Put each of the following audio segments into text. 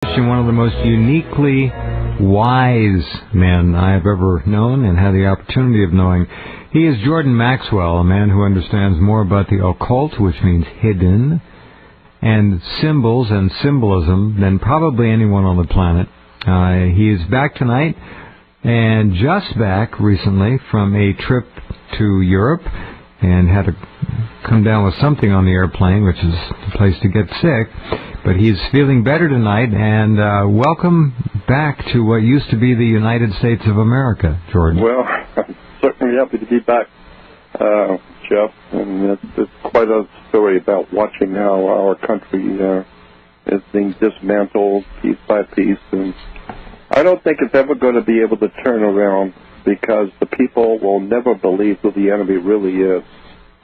One of the most uniquely wise men I have ever known and had the opportunity of knowing. He is Jordan Maxwell, a man who understands more about the occult, which means hidden, and symbols and symbolism than probably anyone on the planet. He is back tonight and just back recently from a trip to Europe and had to come down with something on the airplane, which is the place to get sick. But he's feeling better tonight, and welcome back to what used to be the United States of America, Jordan. Well, I'm certainly happy to be back, Jeff, and it's quite a story about watching how our country is being dismantled piece by piece, and I don't think it's ever going to be able to turn around because the people will never believe who the enemy really is.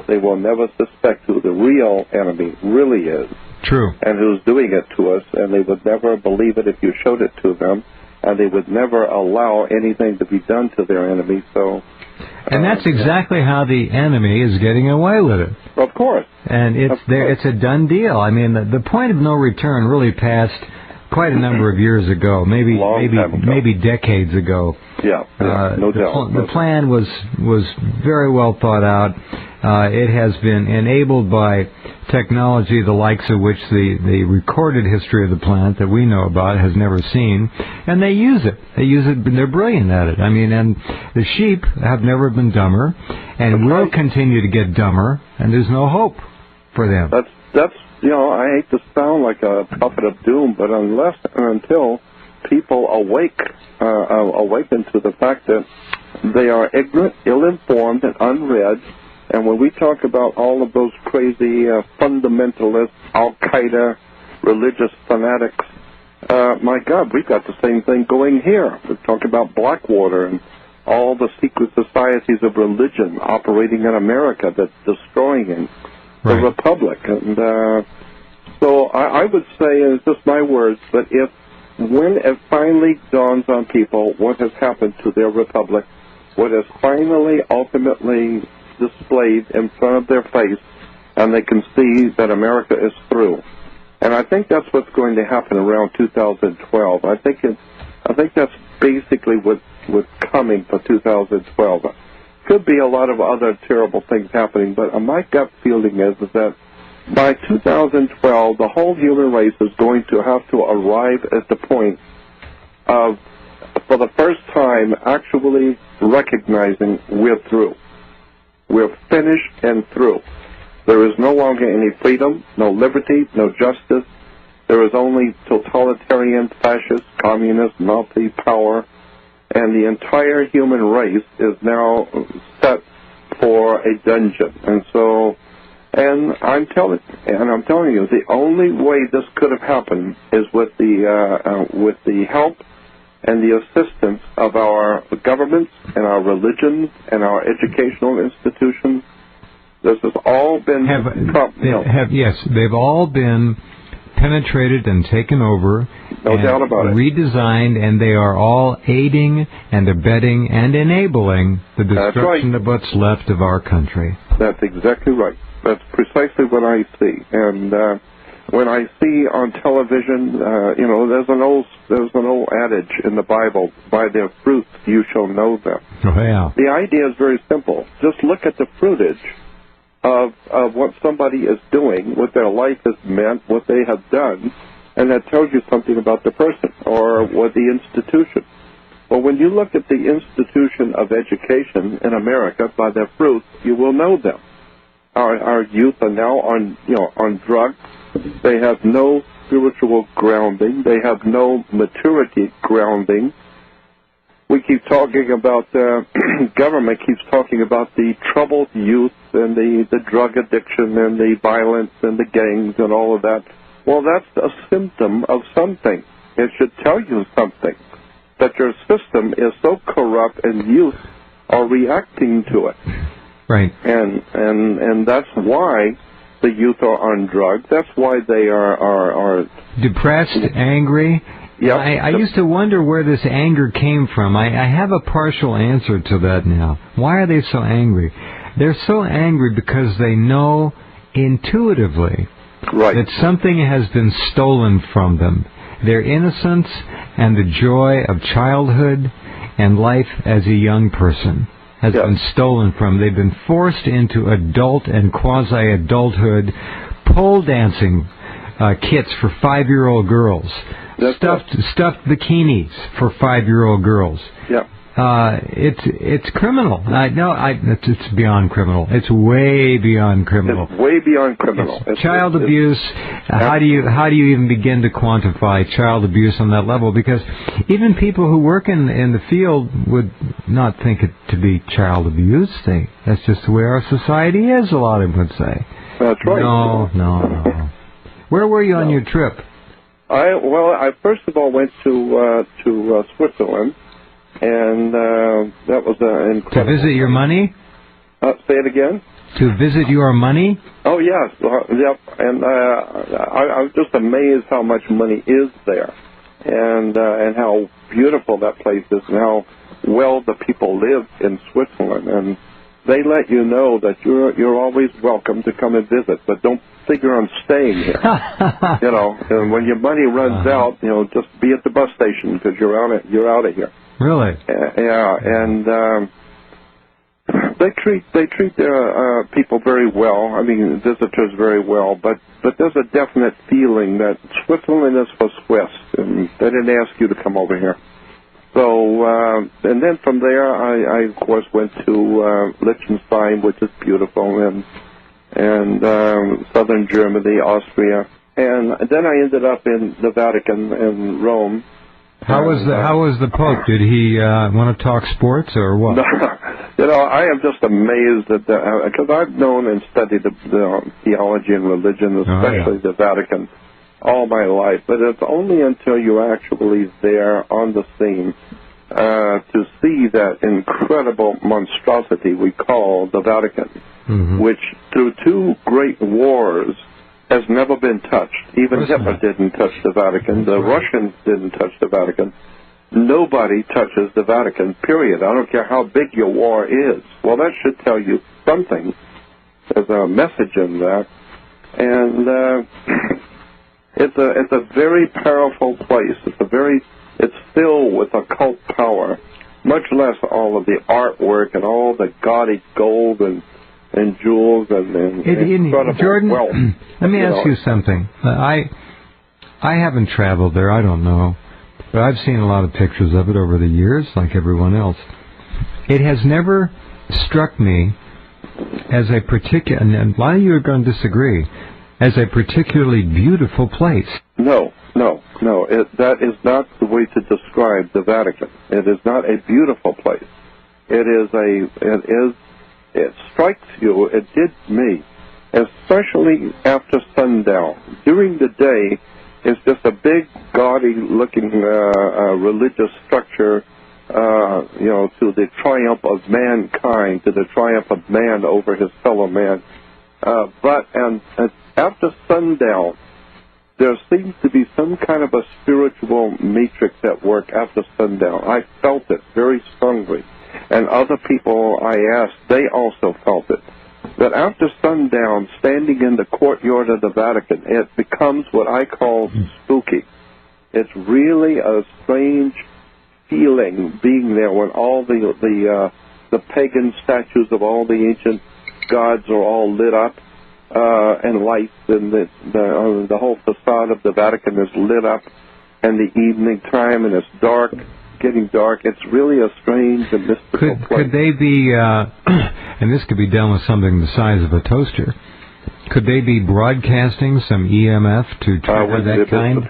They will never suspect who the real enemy really is. True. And who's doing it to us, and they would never believe it if you showed it to them, and they would never allow anything to be done to their enemy. So, and that's exactly how the enemy is getting away with it. Of course. And it's a done deal. I mean, the point of no return really passed quite a number of years ago, maybe decades ago. Yeah, no doubt. The plan was very well thought out. It has been enabled by technology the likes of which the recorded history of the planet that we know about has never seen, and they use it. They're brilliant at it. I mean, and the sheep have never been dumber, and will continue to get dumber, and there's no hope for them. That's I hate to sound like a prophet of doom, but unless and until people awaken to the fact that they are ignorant, ill-informed, and unread. And when we talk about all of those crazy fundamentalists, Al-Qaeda, religious fanatics, my God, we've got the same thing going here. We talk about Blackwater and all the secret societies of religion operating in America that's destroying the Republic. And so I would say, and it's just my words, but when it finally dawns on people what has happened to their Republic, what is finally ultimately displayed in front of their face, and they can see that America is through. And I think that's what's going to happen around 2012. I think that's basically what's coming for 2012. Could be a lot of other terrible things happening, but my gut feeling is that by 2012, the whole human race is going to have to arrive at the point of, for the first time, actually recognizing we're through. We're finished and through. There is no longer any freedom, no liberty, no justice. There is only totalitarian, fascist, communist, Nazi power, and the entire human race is now set for a dungeon. And I'm telling you, the only way this could have happened is with the help and the assistance of our governments and our religions and our educational institutions. This has all been they've all been penetrated and taken over, no doubt about it, redesigned, and they are all aiding and abetting and enabling the destruction of what's left of our country. That's exactly right. That's precisely what I see. And when I see on television, there's an old adage in the Bible: "By their fruits you shall know them." Oh, yeah. The idea is very simple. Just look at the fruitage of what somebody is doing, what their life has meant, what they have done, and that tells you something about the person or what the institution. Well, when you look at the institution of education in America, by their fruits, you will know them. Our youth are now on drugs. They have no spiritual grounding. They have no maturity grounding. We keep talking about, government keeps talking about the troubled youth and the drug addiction and the violence and the gangs and all of that. Well, that's a symptom of something. It should tell you something, that your system is so corrupt and youth are reacting to it. Right. And that's why the youth are on drugs. That's why they are depressed, angry. Yep. I used to wonder where this anger came from. I have a partial answer to that now. Why are they so angry? They're so angry because they know intuitively that something has been stolen from them. Their innocence and the joy of childhood and life as a young person has been stolen from. They've been forced into adult and quasi-adulthood pole dancing kits for 5-year-old girls. Stuffed bikinis for 5-year-old girls. Yeah. It's criminal. It's beyond criminal. It's way beyond criminal. It's way beyond criminal. It's child abuse. How do you even begin to quantify child abuse on that level? Because even people who work in the field would not think it to be child abuse. That's just the way our society is. A lot of them would say. That's right. No. Where were you on your trip? I first of all went to Switzerland. And that was incredible. To visit your money? Say it again? To visit your money? Oh, yes. Yep. And I was just amazed how much money is there and how beautiful that place is and how well the people live in Switzerland. And they let you know that you're always welcome to come and visit, but don't figure on staying here. And when your money runs out, just be at the bus station because you're out of here. Really? Yeah, and they treat their people very well. I mean, visitors very well. But there's a definite feeling that Switzerland is for Swiss, and they didn't ask you to come over here. So, and then from there, I of course went to Liechtenstein, which is beautiful, and southern Germany, Austria, and then I ended up in the Vatican in Rome. How was the Pope? Did he want to talk sports or what? I am just amazed at because I've known and studied the theology and religion, especially the Vatican, all my life. But it's only until you're actually there on the scene to see that incredible monstrosity we call the Vatican, which through 2 great wars has never been touched. Even Hitler didn't touch the Vatican. The Russians didn't touch the Vatican. Nobody touches the Vatican, period. I don't care how big your war is. Well, that should tell you something. There's a message in that. And it's a very powerful place. It's filled with occult power, much less all of the artwork and all the gaudy gold and jewels and incredible Jordan, wealth. Let me ask you something. I haven't traveled there. I don't know. But I've seen a lot of pictures of it over the years, like everyone else. It has never struck me as a particular, and a lot of you are going to disagree, as a particularly beautiful place. No. That is not the way to describe the Vatican. It is not a beautiful place. It strikes you, it did me, especially after sundown. During the day, it's just a big, gaudy-looking religious structure, to the triumph of mankind, to the triumph of man over his fellow man. But after sundown, there seems to be some kind of a spiritual matrix at work after sundown. I felt it very strongly. And other people I asked, they also felt it. That after sundown, standing in the courtyard of the Vatican, it becomes what I call spooky. It's really a strange feeling being there when all the pagan statues of all the ancient gods are all lit up and lights, and the whole facade of the Vatican is lit up in the evening time, and it's dark. Getting dark. It's really a strange and mystical place. Could they be, and this could be done with something the size of a toaster, could they be broadcasting some EMF to trigger that kind?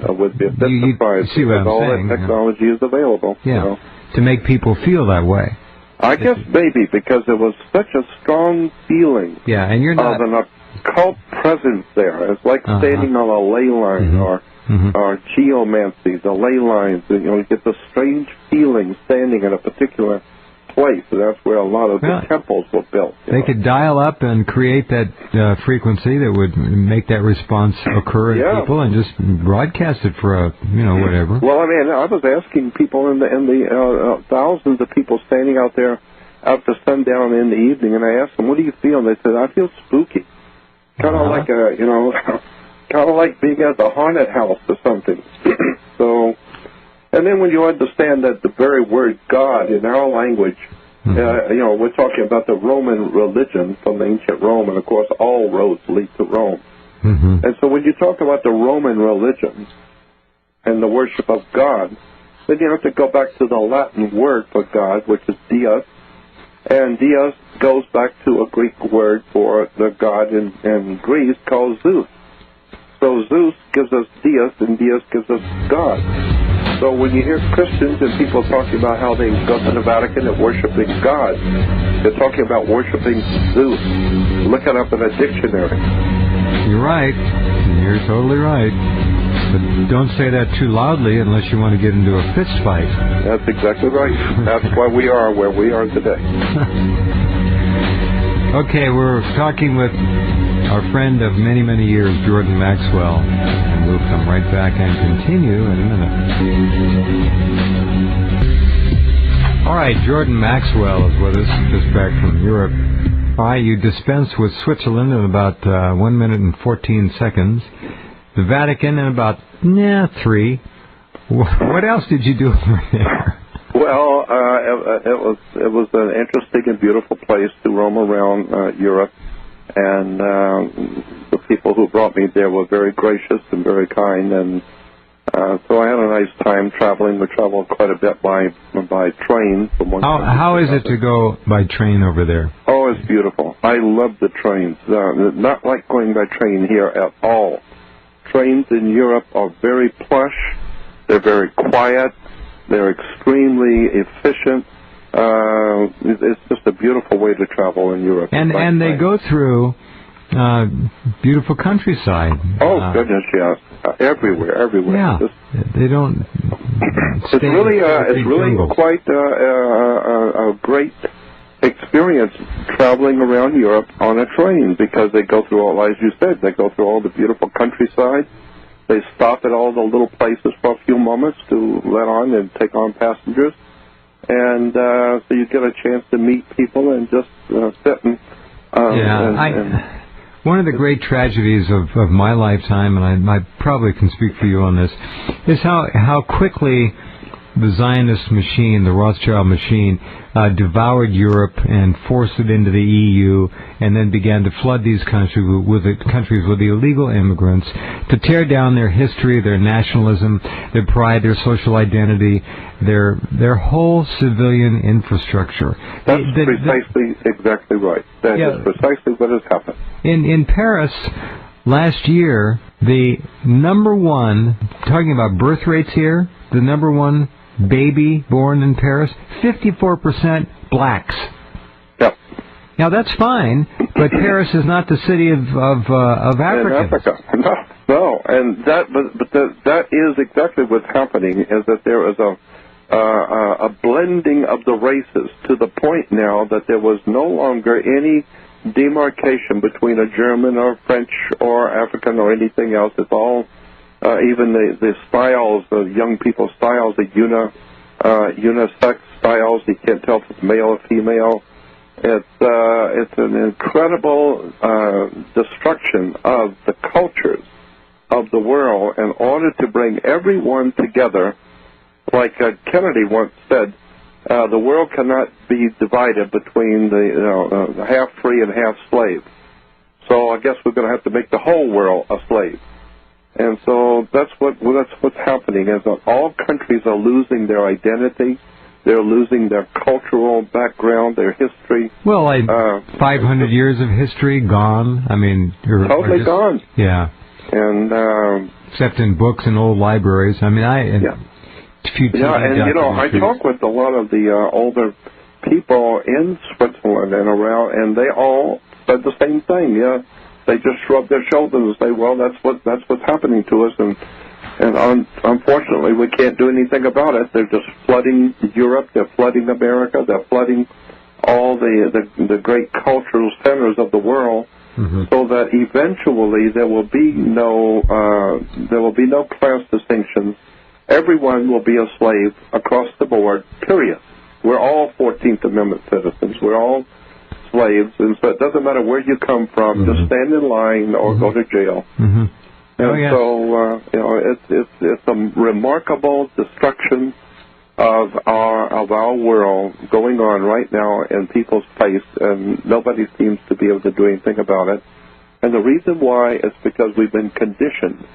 I would be a bit surprised. See what I'm all saying? That technology is available. Yeah, to make people feel that way. I guess maybe because there was such a strong feeling and you're not... of an occult presence there. It's like standing on a ley line or geomancy, the ley lines. You get the strange feeling standing in a particular place. And that's where a lot of the temples were built. They could dial up and create that frequency that would make that response occur in people, and just broadcast it for whatever. Well, I mean, I was asking people in the thousands of people standing out there after sundown in the evening, and I asked them, "What do you feel?" And they said, "I feel spooky." Kind of like kind of like being at the haunted house or something. So, and then when you understand that the very word God in our language, we're talking about the Roman religion from ancient Rome, and of course all roads lead to Rome. Mm-hmm. And so when you talk about the Roman religion and the worship of God, then you have to go back to the Latin word for God, which is Deus. And Deus goes back to a Greek word for the god in Greece called Zeus. So Zeus gives us Deus, and Deus gives us God. So when you hear Christians and people talking about how they go to the Vatican and worshiping God, they're talking about worshiping Zeus. Look it up in a dictionary. You're right. You're totally right. But don't say that too loudly unless you want to get into a fist fight. That's exactly right. That's why we are where we are today. Okay, we're talking with our friend of many, many years, Jordan Maxwell. And we'll come right back and continue in a minute. All right, Jordan Maxwell is with us, just back from Europe. Hi, you dispensed with Switzerland in about 1 minute and 14 seconds. The Vatican in about 3. What else did you do over there? Well, it was an interesting and beautiful place to roam around Europe, and the people who brought me there were very gracious and very kind, and so I had a nice time traveling. We traveled quite a bit by train from one. How is it to go by train over there? Oh, it's beautiful. I love the trains. Not like going by train here at all. Trains in Europe are very plush. They're very quiet. They're extremely efficient. It's just a beautiful way to travel in Europe. And they go through beautiful countryside. Oh, goodness, yes. Everywhere. Yeah, they don't. It's really quite a great experience traveling around Europe on a train, because they go through all, as you said, they go through all the beautiful countryside. They stop at all the little places for a few moments to let on and take on passengers. And so you get a chance to meet people and just sit and... One of the great tragedies of my lifetime, and I probably can speak for you on this, is how quickly the Zionist machine, the Rothschild machine, devoured Europe and forced it into the EU, and then began to flood these countries with illegal immigrants to tear down their history, their nationalism, their pride, their social identity, their whole civilian infrastructure. That's precisely exactly right. That is precisely what has happened. In Paris last year, the number one, talking about birth rates here, the number one baby born in Paris, 54% blacks. Yep. Now that's fine, but Paris is not the city of Africans. In Africa, no, and that is exactly what's happening. Is that there is a blending of the races to the point now that there was no longer any demarcation between a German or French or African or anything else. It's all even the styles, the young people's styles, the unisex styles. You can't tell if it's male or female. It's an incredible destruction of the cultures of the world in order to bring everyone together. Like Kennedy once said, the world cannot be divided between the half free and half slave. So I guess we're going to have to make the whole world a slave. And so that's what's happening, is that all countries are losing their identity. They're losing their cultural background, their history. Well, 500 years of history gone. I mean, totally gone. Yeah. And except in books and old libraries. I mean, I talk with a lot of the older people in Switzerland and around, and they all said the same thing. Yeah. They just shrug their shoulders and say, "Well, that's what's happening to us," and unfortunately, we can't do anything about it. They're just flooding Europe. They're flooding America. They're flooding all the great cultural centers of the world, so that eventually there will be no class distinctions. Everyone will be a slave across the board. Period. We're all 14th Amendment citizens. We're all slaves, and so it doesn't matter where you come from. Just stand in line or go to jail. Oh, yes. So it's a remarkable destruction of our world going on right now in people's face, and nobody seems to be able to do anything about it. And the reason why is because we've been conditioned,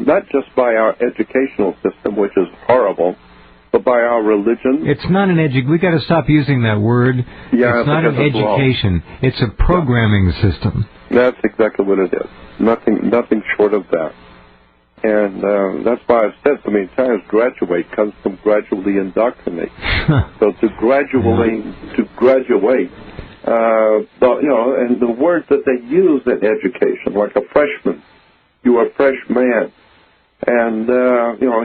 not just by our educational system, which is horrible, but by our religion. It's not an we got to stop using that word. Yeah, it's not an education. It's a programming system. That's exactly what it is. Nothing short of that. And that's why I've said so many times, graduate comes from gradually indoctrinate. So to graduate, and the words that they use in education, like a freshman, you are a fresh man. And,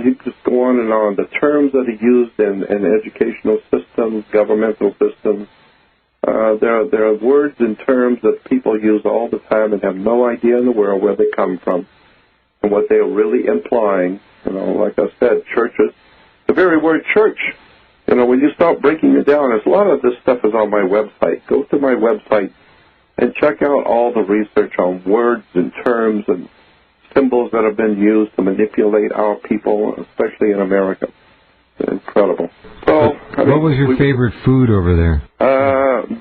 you just go on and on. The terms that are used in educational systems, governmental systems, there are words and terms that people use all the time and have no idea in the world where they come from and what they are really implying. Like I said, churches, the very word church, when you start breaking it down, a lot of this stuff is on my website. Go to my website and check out all the research on words and terms and symbols that have been used to manipulate our people, especially in America. It's incredible. So, what was your favorite food over there?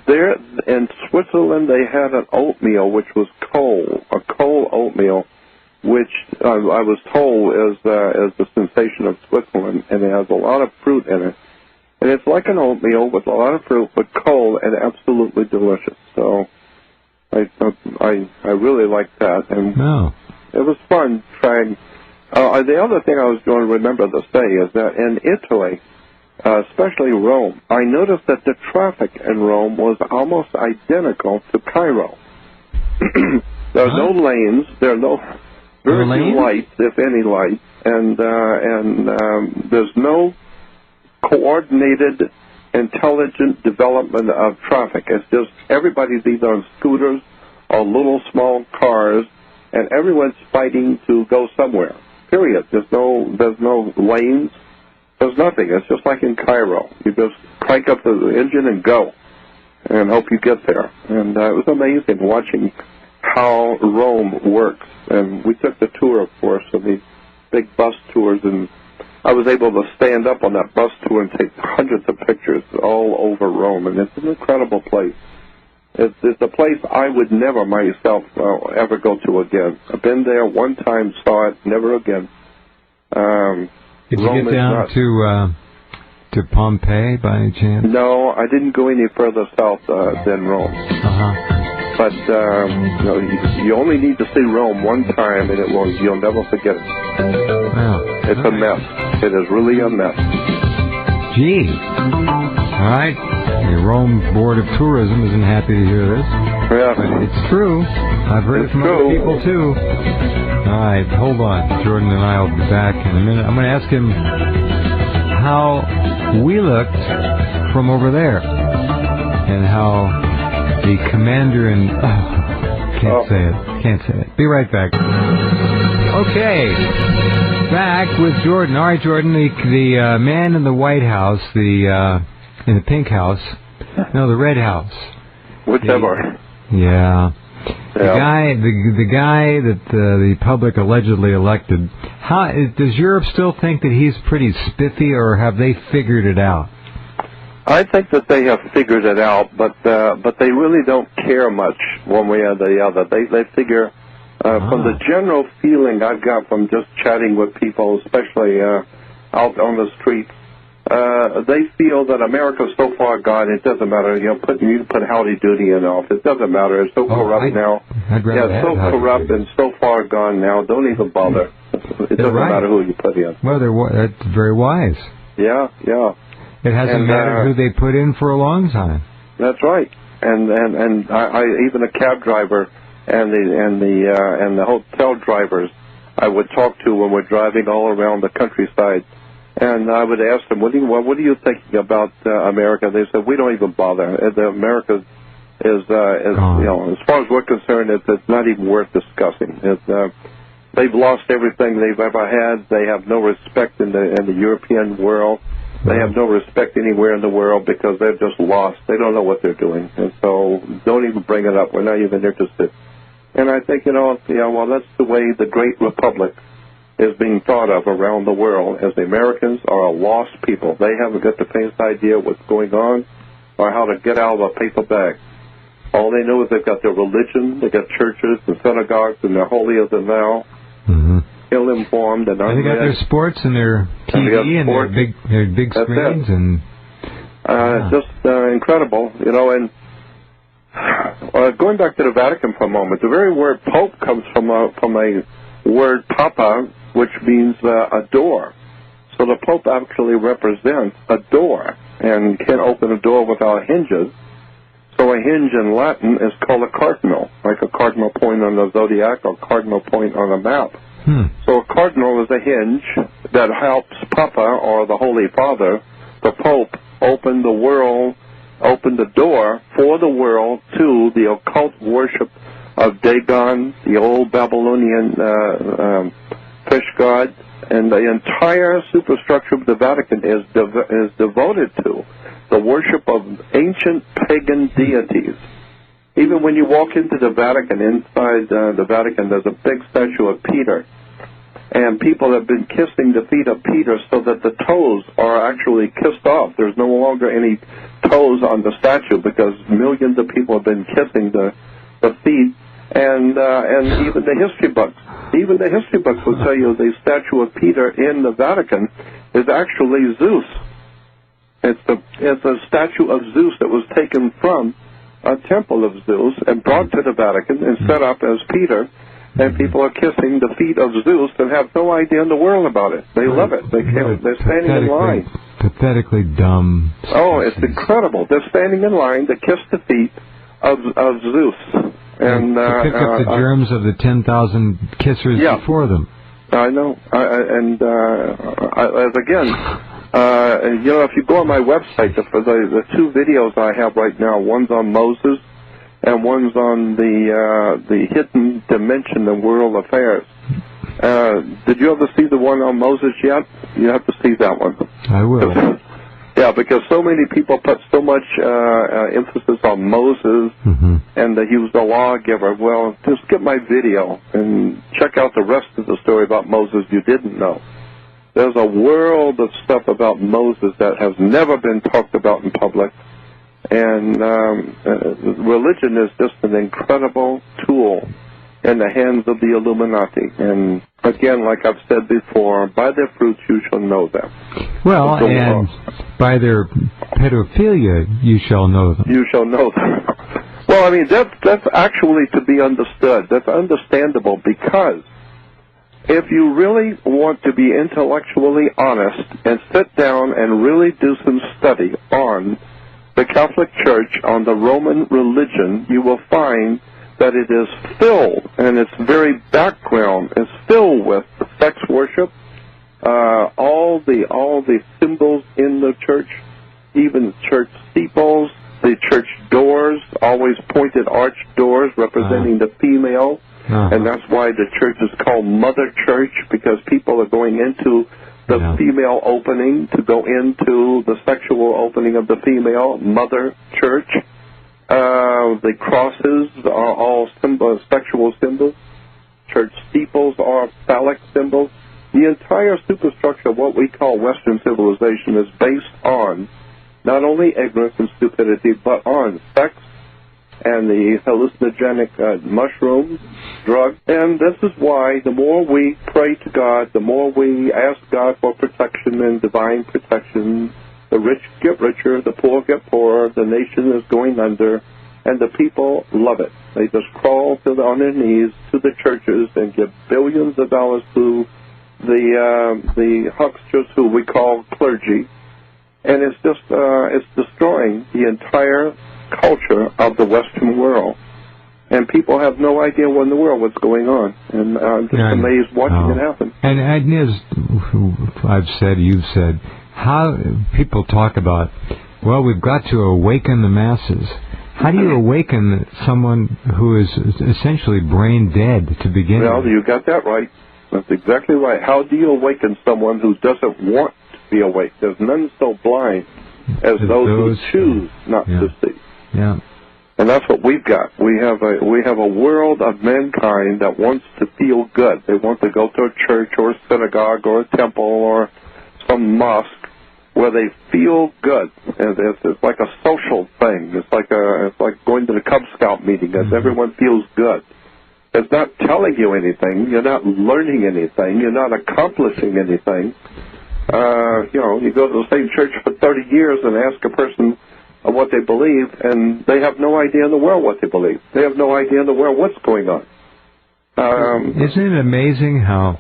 There in Switzerland, they had an oatmeal which was a coal oatmeal, which I was told is the sensation of Switzerland, and it has a lot of fruit in it. And it's like an oatmeal with a lot of fruit, but cold and absolutely delicious. So I really liked that, and it was fun trying. The other thing I was going to remember to say is that in Italy, especially Rome, I noticed that the traffic in Rome was almost identical to Cairo. There are no lanes. There are very few lights, if any lights, and there's no coordinated, intelligent development of traffic. It's just everybody's either on scooters or little small cars, and everyone's fighting to go somewhere. Period. There's no lanes. There's nothing. It's just like in Cairo. You just crank up the engine and go, and hope you get there. And it was amazing watching how Rome works. And we took the tour, of course, of these big bus tours, and I was able to stand up on that bus tour and take hundreds of pictures all over Rome, and it's an incredible place. It's a place I would never myself ever go to again. I've been there one time, saw it, never again. Did you get down to Pompeii by any chance? No, I didn't go any further south than Rome. But you only need to see Rome one time, and you'll never forget it. Wow. It's a mess. It is really a mess. Gee. All right. The Rome Board of Tourism isn't happy to hear this. Yeah. But it's true. I've heard it from other people, too. All right. Hold on. Jordan and I will be back in a minute. I'm going to ask him how we looked from over there and how the commander and... Can't say it. Be right back. Okay. Back with Jordan. All right, Jordan, the man in the White House, in the pink house, no, the red house. Whichever. Yeah. The guy that the public allegedly elected, does Europe still think that he's pretty spiffy, or have they figured it out? I think that they have figured it out, but they really don't care much one way or the other. They figure, from the general feeling I've got from just chatting with people, especially out on the streets, they feel that America's so far gone, it doesn't matter. You can put Howdy Doody in off. It doesn't matter. It's so corrupt now. It's so corrupt and so far gone now. Don't even bother. It doesn't matter who you put in. Well, that's very wise. Yeah. It hasn't mattered who they put in for a long time. That's right. And I even a cab driver and the hotel drivers I would talk to when we're driving all around the countryside, and I would ask them, what are you thinking about America? They said, we don't even bother. America is as far as we're concerned, it's not even worth discussing. They've lost everything they've ever had. They have no respect in the European world. They have no respect anywhere in the world because they're just lost. They don't know what they're doing. And so don't even bring it up. We're not even interested. And I think, well, that's the way the Great Republic is being thought of around the world, as the Americans are a lost people. They haven't got the faintest idea what's going on or how to get out of a paper bag. All they know is they've got their religion, they've got churches and synagogues, and they're holier than thou, ill-informed, and they got their sports and their TV and their big screens. And just incredible, and going back to the Vatican for a moment, the very word Pope comes from a word Papa, which means a door. So the Pope actually represents a door, and can't open a door without hinges. So a hinge in Latin is called a cardinal, like a cardinal point on the zodiac or cardinal point on a map. So a cardinal is a hinge that helps Papa, or the Holy Father, the Pope, open the door for the world to the occult worship of Dagon, the old Babylonian fish god, and the entire superstructure of the Vatican is devoted to the worship of ancient pagan deities. Even when you walk into the Vatican, inside the Vatican, there's a big statue of Peter. And people have been kissing the feet of Peter so that the toes are actually kissed off. There's no longer any toes on the statue because millions of people have been kissing the feet. And even the history books. Even the history books will tell you the statue of Peter in the Vatican is actually Zeus. It's a statue of Zeus that was taken from a temple of Zeus and brought to the Vatican and set up as Peter. And people are kissing the feet of Zeus and have no idea in the world about it. They love it. They're standing in line. Pathetically dumb. Oh, it's incredible. They're standing in line to kiss the feet of Zeus. And to pick up the germs of the 10,000 kissers before them. I know. Again, if you go on my website, the two videos I have right now, one's on Moses, and one's on the hidden dimension of world affairs. Did you ever see the one on Moses yet? You have to see that one. I will. Yeah, because so many people put so much emphasis on Moses and that he was the lawgiver. Well, just get my video and check out the rest of the story about Moses you didn't know. There's a world of stuff about Moses that has never been talked about in public. And religion is just an incredible tool in the hands of the Illuminati. And again, like I've said before, by their fruits you shall know them. Well, and by their pedophilia you shall know them. You shall know them. Well, I mean, that's actually to be understood. That's understandable, because if you really want to be intellectually honest and sit down and really do some study on the Catholic Church, on the Roman religion, you will find that it is filled, and its very background is filled with sex worship, all the symbols in the church, even church steeples, the church doors, always pointed arched doors representing the female, and that's why the church is called Mother Church, because people are going into the female opening to go into the sexual opening of the female. Mother Church. The crosses are all sexual symbols. Church steeples are phallic symbols. The entire superstructure of what we call Western civilization is based on not only ignorance and stupidity, but on sex and the hallucinogenic mushrooms, drugs. And this is why the more we pray to God, the more we ask God for protection and divine protection, the rich get richer, the poor get poorer, the nation is going under, and the people love it. They just crawl on their knees to the churches and give billions of dollars to the hucksters who we call clergy. And it's just it's destroying the entire culture of the Western world. And people have no idea what in the world what's going on. And I'm just amazed watching it happen. And Agnes, I've said, you've said, how people talk about, well, we've got to awaken the masses. How do you awaken someone who is essentially brain dead to begin with? Well, you got that right. That's exactly right. How do you awaken someone who doesn't want to be awake? There's none so blind as those who choose not to see. Yeah. And that's what we've got. We have a world of mankind that wants to feel good. They want to go to a church or a synagogue or a temple or some mosque where they feel good. And it's like a social thing. It's like going to the Cub Scout meeting, as everyone feels good. It's not telling you anything. You're not learning anything. You're not accomplishing anything. You go to the same church for 30 years and ask a person what they believe, and they have no idea in the world what they believe. They have no idea in the world what's going on. Isn't it amazing how,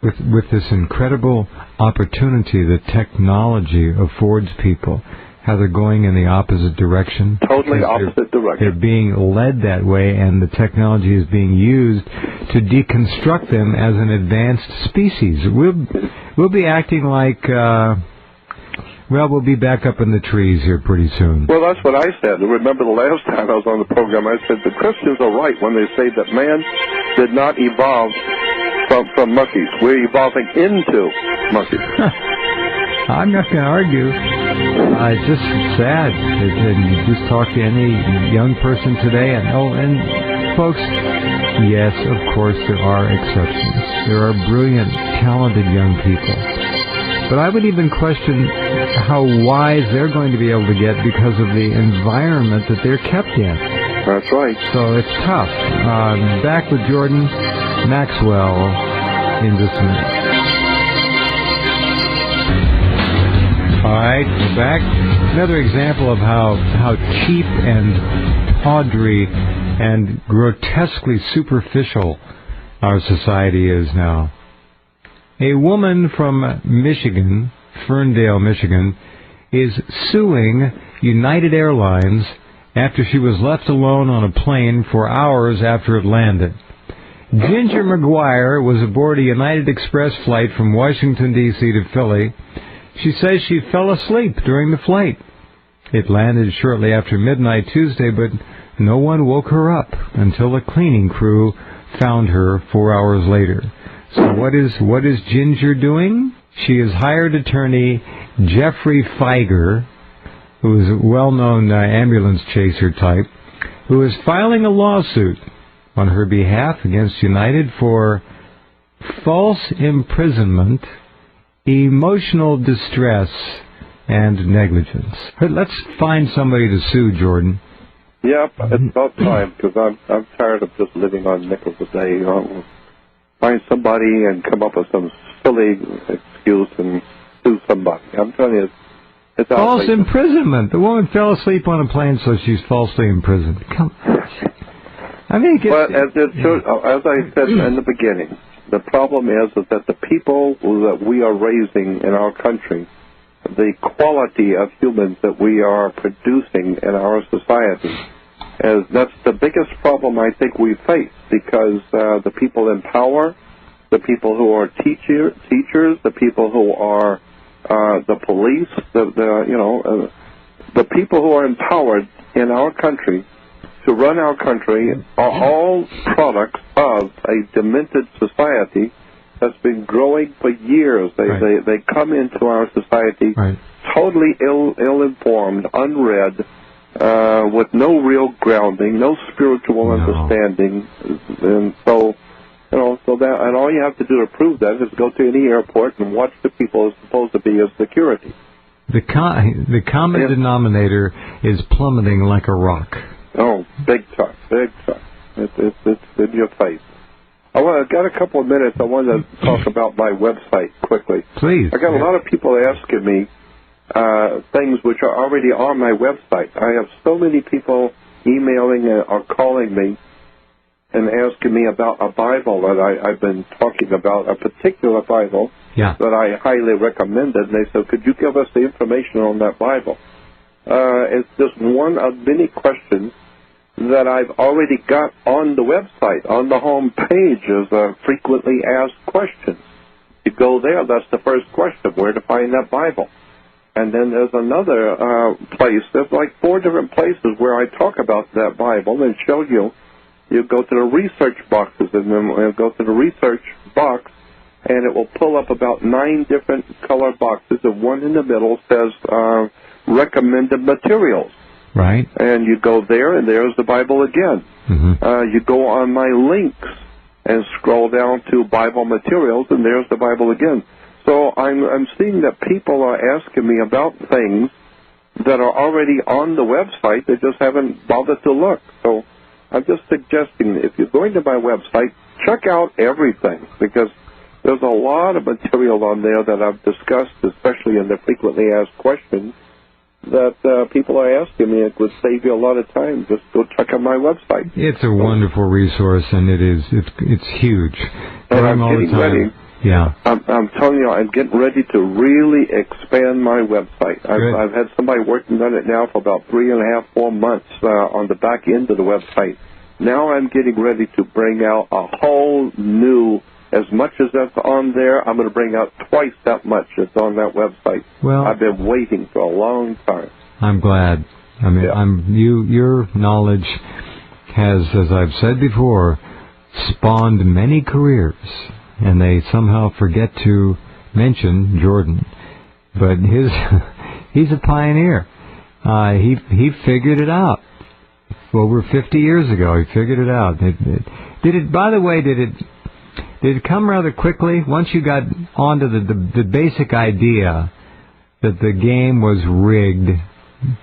with this incredible opportunity that technology affords people, how they're going in the opposite direction? Totally opposite direction. They're being led that way, and the technology is being used to deconstruct them as an advanced species. We'll be acting like... we'll be back up in the trees here pretty soon. Well, that's what I said. Remember the last time I was on the program, I said the Christians are right when they say that man did not evolve from monkeys. We're evolving into monkeys. I'm not going to argue. It's just sad. And you just talk to any young person today, and folks, yes, of course there are exceptions. There are brilliant, talented young people. But I would even question how wise they're going to be able to get because of the environment that they're kept in. That's right. So it's tough. Back with Jordan Maxwell in just a minute. All right, we're back. Another example of how cheap and tawdry and grotesquely superficial our society is now. A woman from Michigan, Ferndale, Michigan, is suing United Airlines after she was left alone on a plane for hours after it landed. Ginger McGuire was aboard a United Express flight from Washington, D.C. to Philly. She says she fell asleep during the flight. It landed shortly after midnight Tuesday, but no one woke her up until a cleaning crew found her 4 hours later. So what is Ginger doing? She has hired attorney Jeffrey Feiger, who is a well-known ambulance chaser type, who is filing a lawsuit on her behalf against United for false imprisonment, emotional distress, and negligence. Let's find somebody to sue, Jordan. Yep, it's about time, because I'm tired of just living on nickels a day. Find somebody and come up with some silly excuse and sue somebody. I'm telling you, it's false outrageous. imprisonment. The woman fell asleep on a plane, so she's falsely imprisoned. Come on. I mean, but as I said in the beginning, the problem is that the people that we are raising in our country, the quality of humans that we are producing in our society, that's the biggest problem I think we face, because the people in power, the people who are teachers, the people who are the police, the people who are empowered in our country to run our country are all products of a demented society that's been growing for years. They come into our society totally ill-informed, unread, with no real grounding, no spiritual understanding, and so that, and all you have to do to prove that is go to any airport and watch the people supposed to be as security. The common denominator is plummeting like a rock. Oh, big time, big time. It's in your face. I've got a couple of minutes. I want to talk about my website quickly. Please. I got a lot of people asking me things which are already on my website. I have so many people emailing or calling me and asking me about a Bible that I've been talking about, a particular Bible that I highly recommended. And they said, could you give us the information on that Bible? It's just one of many questions that I've already got on the website. On the home page is frequently asked questions. You go there, that's the first question, where to find that Bible. And then there's another place, there's like 4 different places where I talk about that Bible and show you. You go to the research boxes, and then go to the research box, and it will pull up about 9 different color boxes, and one in the middle says recommended materials. Right. And you go there, and there's the Bible again. Mm-hmm. You go on my links and scroll down to Bible materials, and there's the Bible again. So I'm seeing that people are asking me about things that are already on the website. They just haven't bothered to look. So I'm just suggesting if you're going to my website, check out everything, because there's a lot of material on there that I've discussed, especially in the frequently asked questions, that people are asking me. It would save you a lot of time. Just go check out my website. It's a wonderful resource, and it's huge. And I'm all the getting time. ready. Yeah. I'm telling you, I'm getting ready to really expand my website. I've had somebody working on it now for about 3.5, 4 months on the back end of the website. Now I'm getting ready to bring out a whole new, as much as that's on there, I'm going to bring out twice that much that's on that website. Well, I've been waiting for a long time. I'm glad. I mean, your knowledge has, as I've said before, spawned many careers, and they somehow forget to mention Jordan. But he's a pioneer. He figured it out. Over 50 years ago, he figured it out. By the way, did it come rather quickly once you got onto the basic idea that the game was rigged?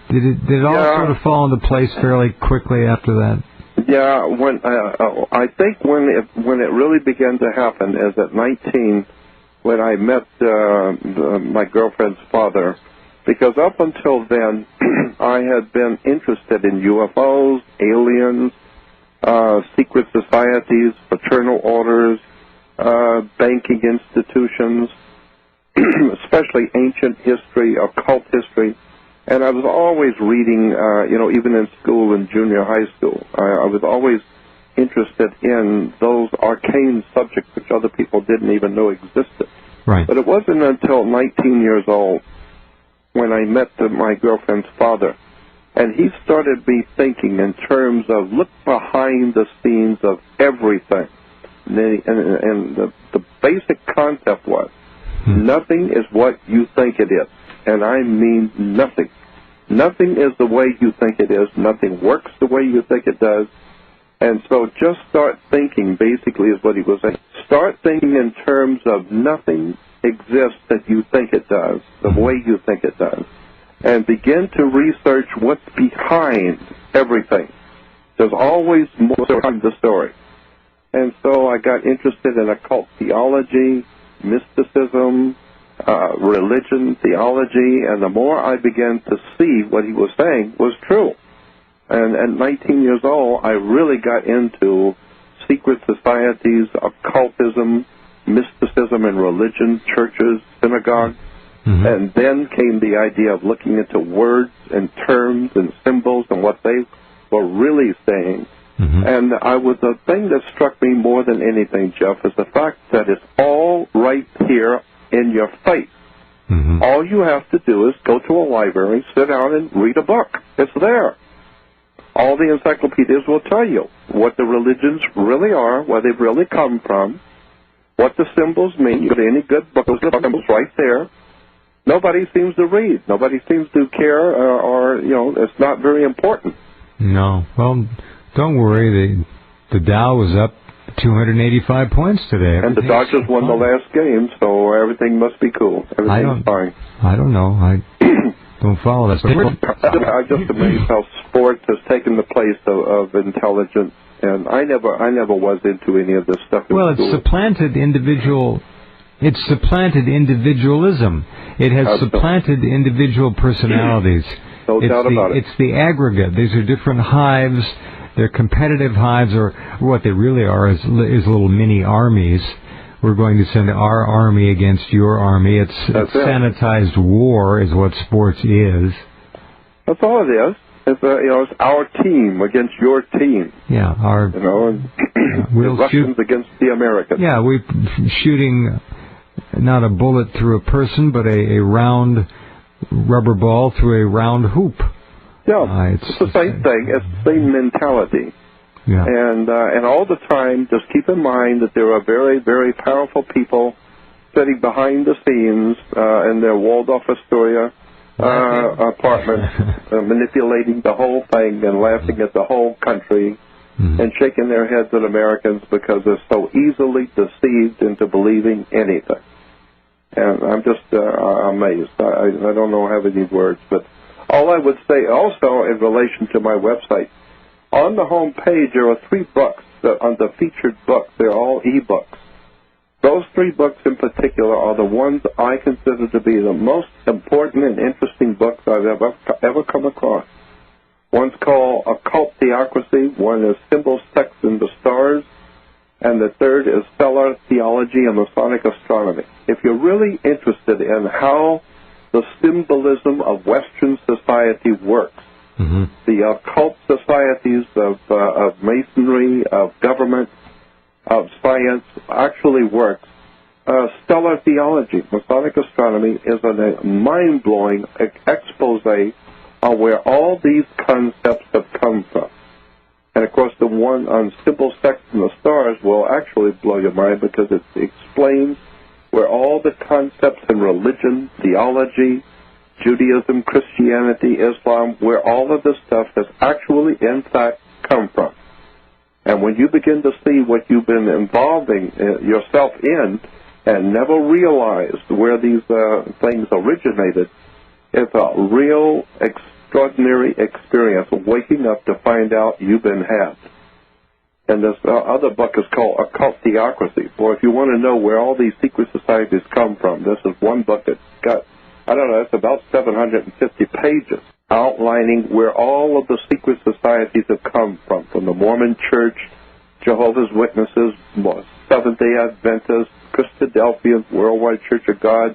Did it all sort of fall into place fairly quickly after that? Yeah, I think when it really began to happen is at 19, when I met my girlfriend's father, because up until then I had been interested in UFOs, aliens, secret societies, fraternal orders, banking institutions, especially ancient history, occult history. And I was always reading, even in school, in junior high school. I was always interested in those arcane subjects which other people didn't even know existed. Right. But it wasn't until 19 years old when I met my girlfriend's father. And he started me thinking in terms of look behind the scenes of everything. And the basic concept was, nothing is what you think it is. And I mean nothing. Nothing is the way you think it is. Nothing works the way you think it does. And so just start thinking, basically, is what he was saying. Start thinking in terms of nothing exists that you think it does, the way you think it does. And begin to research what's behind everything. There's always more behind the story. And so I got interested in occult theology, mysticism, religion, theology, and the more I began to see what he was saying was true. And at 19 years old, I really got into secret societies, occultism, mysticism and religion, churches, synagogues. Mm-hmm. And then came the idea of looking into words and terms and symbols and what they were really saying. Mm-hmm. And the thing that struck me more than anything, Jeff, is the fact that it's all right here in your face. Mm-hmm. All you have to do is go to a library, sit down and read a book. It's there. All the encyclopedias will tell you what the religions really are, where they've really come from, what the symbols mean. You get any good book, those symbols right there. Nobody seems to read. Nobody seems to care, or it's not very important. No. Well, don't worry. The Dow was up 285 points today. And the Dodgers won the last game, so everything must be cool. Everything's fine. I don't know. I don't follow that. I'm just amazed how sports has taken the place of intelligence, and I never was into any of this stuff. Well, it's supplanted individual. It's supplanted individualism. It has supplanted individual personalities. No doubt about it. It's the aggregate. These are different hives. They're competitive hives, or what they really are is little mini armies. We're going to send our army against your army. It's sanitized war is what sports is. That's all it is. It's it's our team against your team. Yeah, the Russians against the Americans. Yeah, we're shooting not a bullet through a person, but a round rubber ball through a round hoop. Yeah, it's the same thing. It's the same mentality. Yeah. And all the time, just keep in mind that there are very, very powerful people sitting behind the scenes in their Waldorf Astoria, apartment, manipulating the whole thing and laughing at the whole country and shaking their heads at Americans because they're so easily deceived into believing anything. And I'm just amazed. I don't know how many words, but all I would say also in relation to my website, on the home page there are 3 books on the featured books. They're all e-books. Those 3 books in particular are the ones I consider to be the most important and interesting books I've ever come across. One's called Occult Theocracy, one is Symbol, Sex, and the Stars, and the third is Stellar Theology and Masonic Astronomy. If you're really interested in how the symbolism of Western society works, the occult societies of Masonry, of government, of science actually works, Stellar Theology, Masonic Astronomy, is a mind-blowing expose on where all these concepts have come from. And, of course, the one on Symbol, Sex, and the Stars will actually blow your mind because it explains where all the concepts in religion, theology, Judaism, Christianity, Islam, where all of this stuff has actually, in fact, come from. And when you begin to see what you've been involving yourself in and never realized where these things originated, it's a real extraordinary experience waking up to find out you've been had. And this other book is called Occult Theocracy. Boy, if you want to know where all these secret societies come from, this is one book that's got, I don't know, it's about 750 pages outlining where all of the secret societies have come from the Mormon Church, Jehovah's Witnesses, Seventh-day Adventists, Christadelphians, Worldwide Church of God,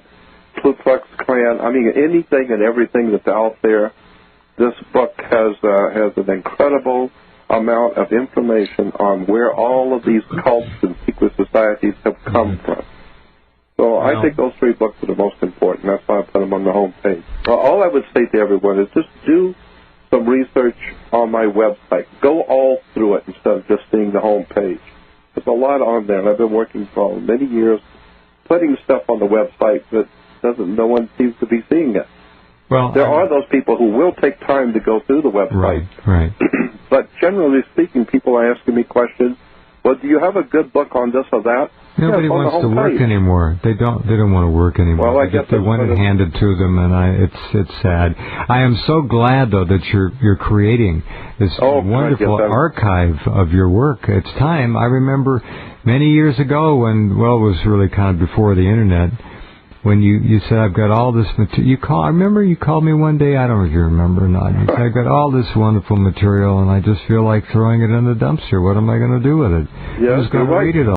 Ku Klux Klan. I mean, anything and everything that's out there. This book has an incredible amount of information on where all of these cults and secret societies have come from. So I think those 3 books are the most important. That's why I put them on the home page. Well, all I would say to everyone is just do some research on my website. Go all through it instead of just seeing the home page. There's a lot on there, and I've been working for many years putting stuff on the website that no one seems to be seeing it. Well, there are those people who will take time to go through the website. Right. But generally speaking, people are asking me questions. Well, do you have a good book on this or that? Nobody wants to work anymore. They don't want to work anymore. Well, I guess they want it handed to them, and it's sad. I am so glad though that you're creating this wonderful archive of your work. It's time. I remember many years ago when it was really kind of before the internet. When you said, I've got all this material, I remember you called me one day, I don't know if you remember or not, you said, I've got all this wonderful material and I just feel like throwing it in the dumpster. What am I going to do with it? Yes, I was going to read it all.